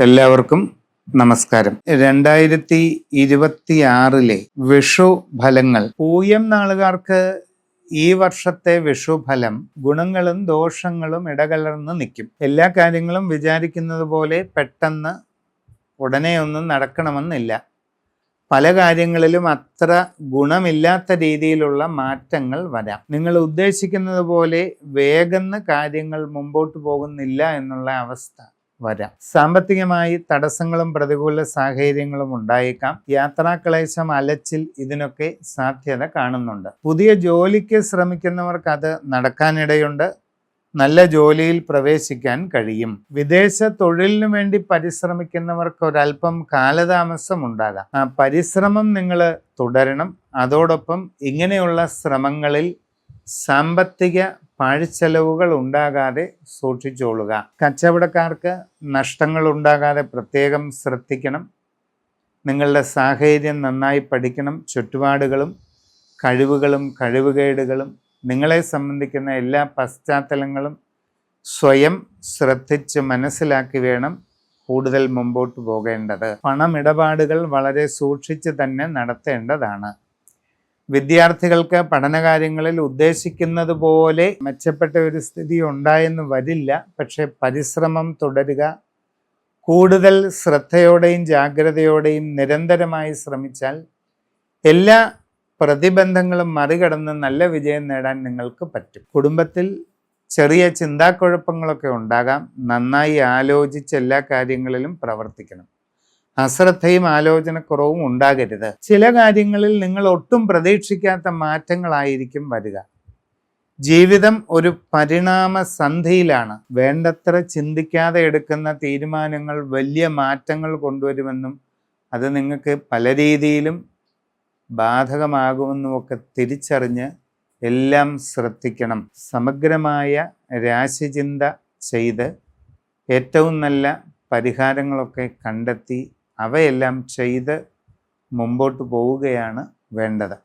എല്ലാവർക്കും നമസ്കാരം. 2026 വിഷു ഫലങ്ങൾ. പൂയം നാളുകാർക്ക് ഈ വർഷത്തെ വിഷുഫലം ഗുണങ്ങളും ദോഷങ്ങളും ഇടകലർന്ന് നിൽക്കും. എല്ലാ കാര്യങ്ങളും വിചാരിക്കുന്നത് പോലെ പെട്ടെന്ന് ഉടനെ ഒന്നും നടക്കണമെന്നില്ല. പല കാര്യങ്ങളിലും അത്ര ഗുണമില്ലാത്ത രീതിയിലുള്ള മാറ്റങ്ങൾ വരാം. നിങ്ങൾ ഉദ്ദേശിക്കുന്നത് പോലെ വേഗം കാര്യങ്ങൾ മുമ്പോട്ട് പോകുന്നില്ല എന്നുള്ള അവസ്ഥ വരാം. സാമ്പത്തികമായി തടസ്സങ്ങളും പ്രതികൂല സാഹചര്യങ്ങളും ഉണ്ടായേക്കാം. യാത്രാക്ലേശം, അലച്ചിൽ ഇതിനൊക്കെ സാധ്യത കാണുന്നുണ്ട്. പുതിയ ജോലിക്ക് ശ്രമിക്കുന്നവർക്ക് അത് നടക്കാനിടയുണ്ട്. നല്ല ജോലിയിൽ പ്രവേശിക്കാൻ കഴിയും. വിദേശ തൊഴിലിനു വേണ്ടി പരിശ്രമിക്കുന്നവർക്ക് ഒരല്പം കാലതാമസം ഉണ്ടാകാം. ആ പരിശ്രമം നിങ്ങൾ തുടരണം. അതോടൊപ്പം ഇങ്ങനെയുള്ള ശ്രമങ്ങളിൽ സാമ്പത്തിക പാഴ്ചെലവുകൾ ഉണ്ടാകാതെ സൂക്ഷിച്ചോളുക. കച്ചവടക്കാർക്ക് നഷ്ടങ്ങൾ ഉണ്ടാകാതെ പ്രത്യേകം ശ്രദ്ധിക്കണം. നിങ്ങളുടെ സാഹചര്യം നന്നായി പഠിക്കണം. ചുറ്റുപാടുകളും കഴിവുകളും കഴിവുകേടുകളും നിങ്ങളെ സംബന്ധിക്കുന്ന എല്ലാ പശ്ചാത്തലങ്ങളും സ്വയം ശ്രദ്ധിച്ച് മനസ്സിലാക്കി വേണം കൂടുതൽ മുമ്പോട്ട് പോകേണ്ടത്. പണമിടപാടുകൾ വളരെ സൂക്ഷിച്ച് തന്നെ നടത്തേണ്ടതാണ്. വിദ്യാർത്ഥികൾക്ക് പഠനകാര്യങ്ങളിൽ ഉദ്ദേശിക്കുന്നത് പോലെ മെച്ചപ്പെട്ട ഒരു സ്ഥിതി ഉണ്ടായെന്ന് വരില്ല. പക്ഷെ പരിശ്രമം തുടരുക. കൂടുതൽ ശ്രദ്ധയോടെയും ജാഗ്രതയോടെയും നിരന്തരമായി ശ്രമിച്ചാൽ എല്ലാ പ്രതിബന്ധങ്ങളും മറികടന്ന് നല്ല വിജയം നേടാൻ നിങ്ങൾക്ക് പറ്റും. കുടുംബത്തിൽ ചെറിയ ചിന്താക്കുഴപ്പങ്ങളൊക്കെ ഉണ്ടാകാം. നന്നായി ആലോചിച്ച് എല്ലാ കാര്യങ്ങളിലും പ്രവർത്തിക്കണം. അശ്രദ്ധയും ആലോചനക്കുറവും ഉണ്ടാകരുത്. ചില കാര്യങ്ങളിൽ നിങ്ങൾ ഒട്ടും പ്രതീക്ഷിക്കാത്ത മാറ്റങ്ങളായിരിക്കും വരിക. ജീവിതം ഒരു പരിണാമ സന്ധിയിലാണ്. വേണ്ടത്ര ചിന്തിക്കാതെ എടുക്കുന്ന തീരുമാനങ്ങൾ വലിയ മാറ്റങ്ങൾ കൊണ്ടുവരുമെന്നും അത് നിങ്ങൾക്ക് പല രീതിയിലും ബാധകമാകുമെന്നുമൊക്കെ തിരിച്ചറിഞ്ഞ് എല്ലാം ശ്രദ്ധിക്കണം. സമഗ്രമായ രാശിചിന്ത ചെയ്ത് ഏറ്റവും നല്ല പരിഹാരങ്ങളൊക്കെ കണ്ടെത്തി അവയെല്ലാം ചെയ്ത് മുമ്പോട്ട് പോവുകയാണ് വേണ്ടത്.